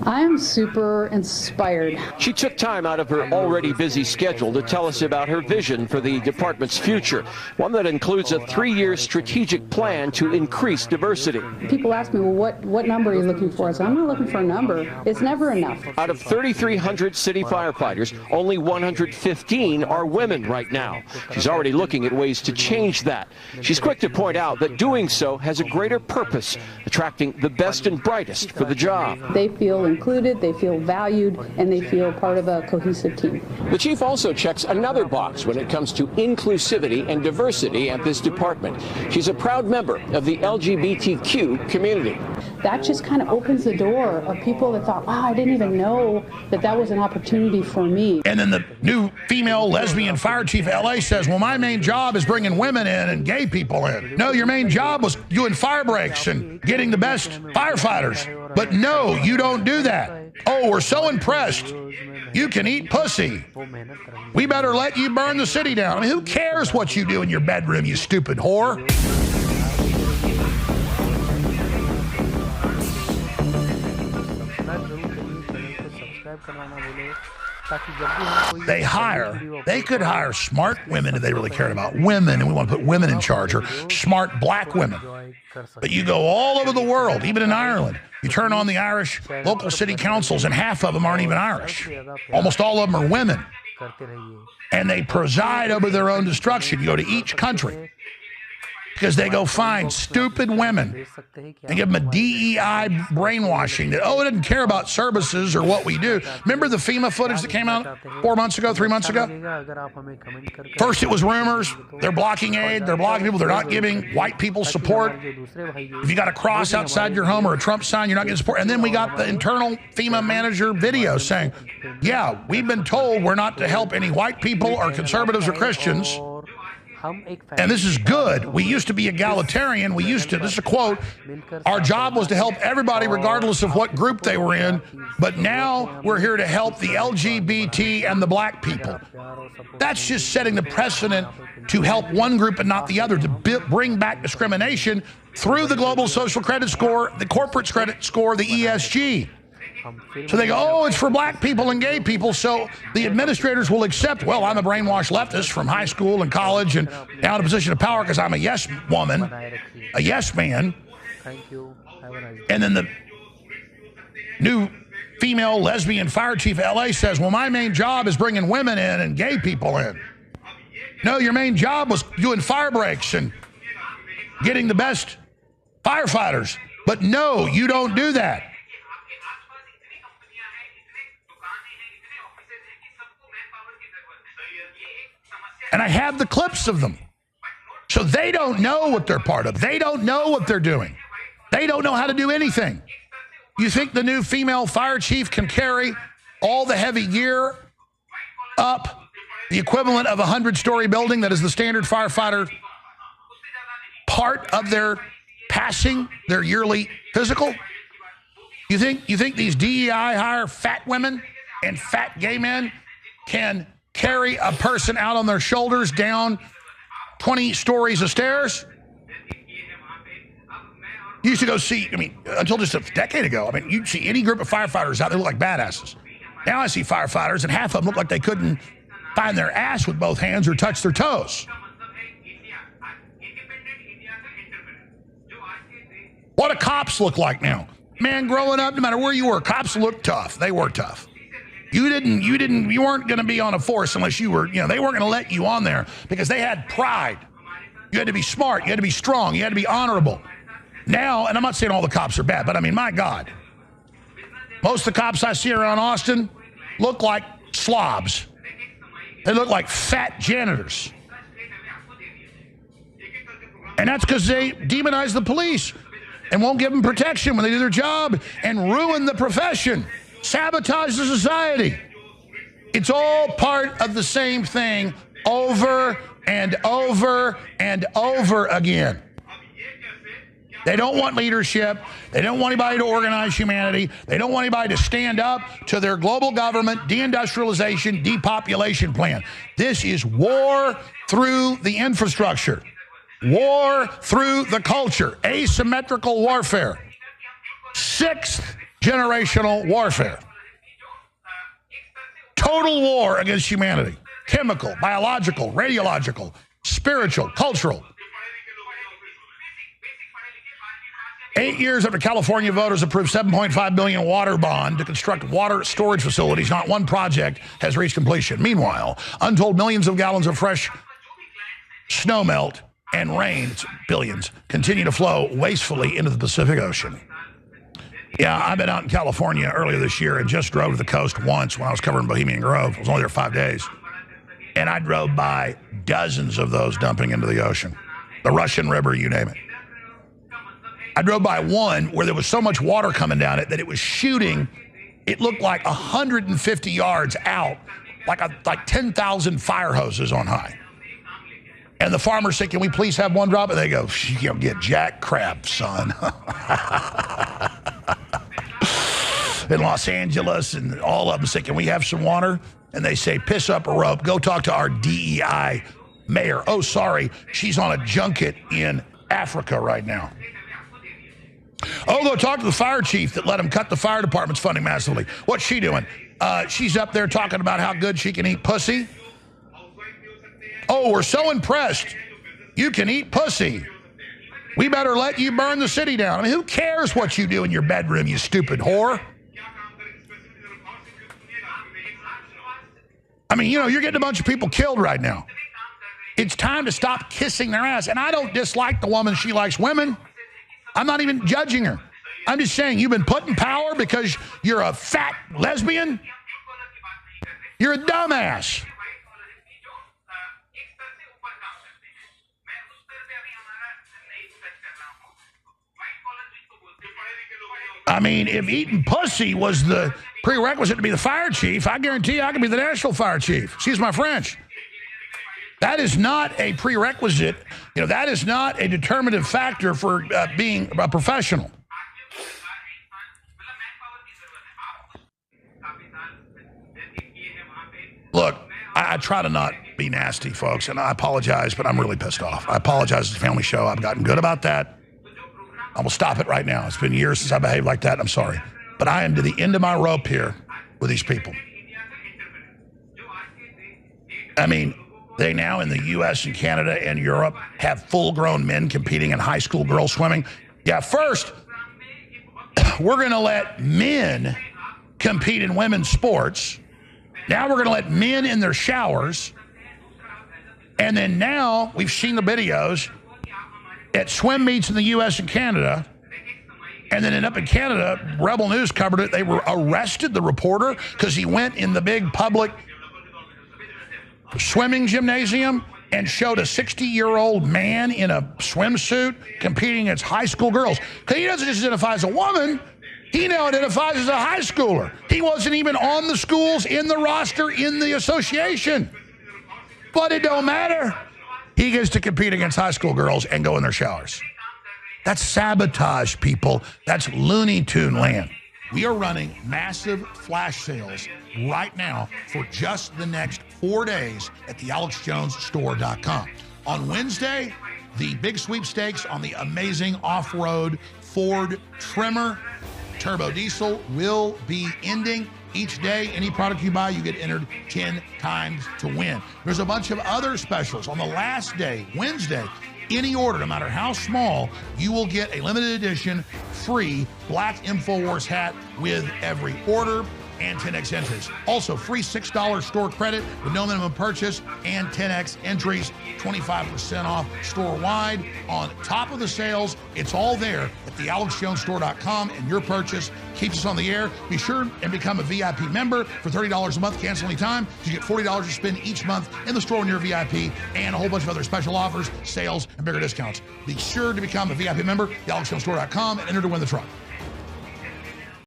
I am super inspired. She took time out of her already busy schedule to tell us about her vision for the department's future, one that includes a 3-year strategic plan to increase diversity. People ask me, well, what number are you looking for? I said, I'm not looking for a number. It's never enough. Out of 3,300 city firefighters, only 115 are women right now. She's already looking at ways to change that. She's quick to point out that doing so has a greater purpose, attracting the best and brightest for the job. They feel included, they feel valued, and they feel part of a cohesive team. The chief also checks another box when it comes to inclusivity and diversity at this department. She's a proud member of the LGBTQ community. That just kind of opens the door of people that thought, wow, I didn't even know that that was an opportunity for me. And then the new female lesbian fire chief of LA says, well, my main job is bringing women in and gay people in. No, your main job was doing fire breaks and getting the best firefighters. But no, you don't do that. Oh, we're so impressed. You can eat pussy. We better let you burn the city down. I mean, who cares what you do in your bedroom, you stupid whore? They could hire smart women if they really cared about women, and we want to put women in charge, or smart black women. But you go all over the world, even in Ireland. You turn on the Irish local city councils, and half of them aren't even Irish. Almost all of them are women. And they preside over their own destruction. You go to each country, because they go find stupid women and give them a DEI brainwashing that, oh, it doesn't care about services or what we do. Remember the FEMA footage that came out 4 months ago, 3 months ago? First it was rumors. They're blocking aid. They're blocking people. They're not giving white people support. If you got a cross outside your home or a Trump sign, you're not getting support. And then we got the internal FEMA manager video saying, yeah, we've been told we're not to help any white people or conservatives or Christians. And this is good. We used to be egalitarian. This is a quote, our job was to help everybody regardless of what group they were in, but now we're here to help the LGBT and the black people. That's just setting the precedent to help one group and not the other, to bring back discrimination through the global social credit score, the corporate credit score, the ESG. So they go, oh, it's for black people and gay people, so the administrators will accept, well, I'm a brainwashed leftist from high school and college and now in a position of power because I'm a yes woman, a yes man. And then the new female lesbian fire chief of LA says, well, my main job is bringing women in and gay people in. No, your main job was doing fire breaks and getting the best firefighters. But no, you don't do that. And I have the clips of them. So they don't know what they're part of. They don't know what they're doing. They don't know how to do anything. You think the new female fire chief can carry all the heavy gear up the equivalent of a 100-story building that is the standard firefighter part of their passing, their yearly physical? You think these DEI hire fat women and fat gay men can carry a person out on their shoulders down 20 stories of stairs? You used to go see, until just a decade ago, you'd see any group of firefighters out there look like badasses. Now I see firefighters, and half of them look like they couldn't find their ass with both hands or touch their toes. What do cops look like now? Man, growing up, no matter where you were, cops looked tough. They were tough. You weren't going to be on a force unless you were, they weren't going to let you on there because they had pride. You had to be smart. You had to be strong. You had to be honorable. Now, and I'm not saying all the cops are bad, but my God, most of the cops I see around Austin look like slobs. They look like fat janitors. And that's because they demonize the police and won't give them protection when they do their job and ruin the profession. Sabotage the society. It's all part of the same thing over and over and over again. They don't want leadership. They don't want anybody to organize humanity. They don't want anybody to stand up to their global government deindustrialization, depopulation plan. This is war through the infrastructure. War through the culture. Asymmetrical warfare. Sixth Generational warfare. Total war against humanity. Chemical, biological, radiological, spiritual, cultural. 8 years after California voters approved $7.5 billion water bond to construct water storage facilities, not one project has reached completion. Meanwhile, untold millions of gallons of fresh snowmelt and rain, it's billions, continue to flow wastefully into the Pacific Ocean. Yeah, I've been out in California earlier this year and just drove to the coast once when I was covering Bohemian Grove. I was only there 5 days. And I drove by dozens of those dumping into the ocean. The Russian River, you name it. I drove by one where there was so much water coming down it that it was shooting. It looked like 150 yards out, like 10,000 fire hoses on high. And the farmers said, can we please have one drop? And they go, you'll get jack crap, son. In Los Angeles and all of them say, can we have some water? And they say, piss up a rope. Go talk to our DEI mayor. Oh, sorry, she's on a junket in Africa right now. Oh, go talk to the fire chief that let him cut the fire department's funding massively. What's she doing? She's up there talking about how good she can eat pussy. Oh, we're so impressed. You can eat pussy. We better let you burn the city down. I mean, who cares what you do in your bedroom, you stupid whore? I mean, you know, you're getting a bunch of people killed right now. It's time to stop kissing their ass. And I don't dislike the woman. She likes women. I'm not even judging her. I'm just saying you've been put in power because you're a fat lesbian. You're a dumbass. I mean, if eating pussy was the prerequisite to be the fire chief, I guarantee you I could be the national fire chief. Excuse my French. That is not a prerequisite. You know, that is not a determinative factor for being a professional. Look, I try to not be nasty, folks, and I apologize, but I'm really pissed off. I apologize. It's a family show. I've gotten good about that. I will stop it right now. It's been years since I behaved like that. I'm sorry. But I am to the end of my rope here with these people. I mean, they now in the U.S. and Canada and Europe have full-grown men competing in high school girls swimming. Yeah, first, we're going to let men compete in women's sports. Now we're going to let men in their showers. And then now we've seen the videos at swim meets in the U.S. and Canada. And then up in Canada, Rebel News covered it. They were arrested, the reporter, because he went in the big public swimming gymnasium and showed a 60-year-old man in a swimsuit competing against high school girls. Because he doesn't just identify as a woman. He now identifies as a high schooler. He wasn't even on the schools, in the roster, in the association. But it don't matter. He gets to compete against high school girls and go in their showers. That's sabotage, people. That's Looney Tune land. We are running massive flash sales right now for just the next 4 days at thealexjonesstore.com. On Wednesday, the big sweepstakes on the amazing off-road Ford Trimmer Turbo Diesel will be ending. Each day, any product you buy, you get entered 10 times to win. There's a bunch of other specials. On the last day, Wednesday, any order, no matter how small, you will get a limited edition free black InfoWars hat with every order and 10x entries. Also, free $6 store credit with no minimum purchase and 10x entries, 25% off store-wide. On top of the sales, it's all there at thealexjonesstore.com, and your purchase keeps us on the air. Be sure and become a VIP member for $30 a month, cancel anytime. You get $40 to spend each month in the store when you're a VIP, and a whole bunch of other special offers, sales, and bigger discounts. Be sure to become a VIP member, thealexjonesstore.com, and enter to win the truck.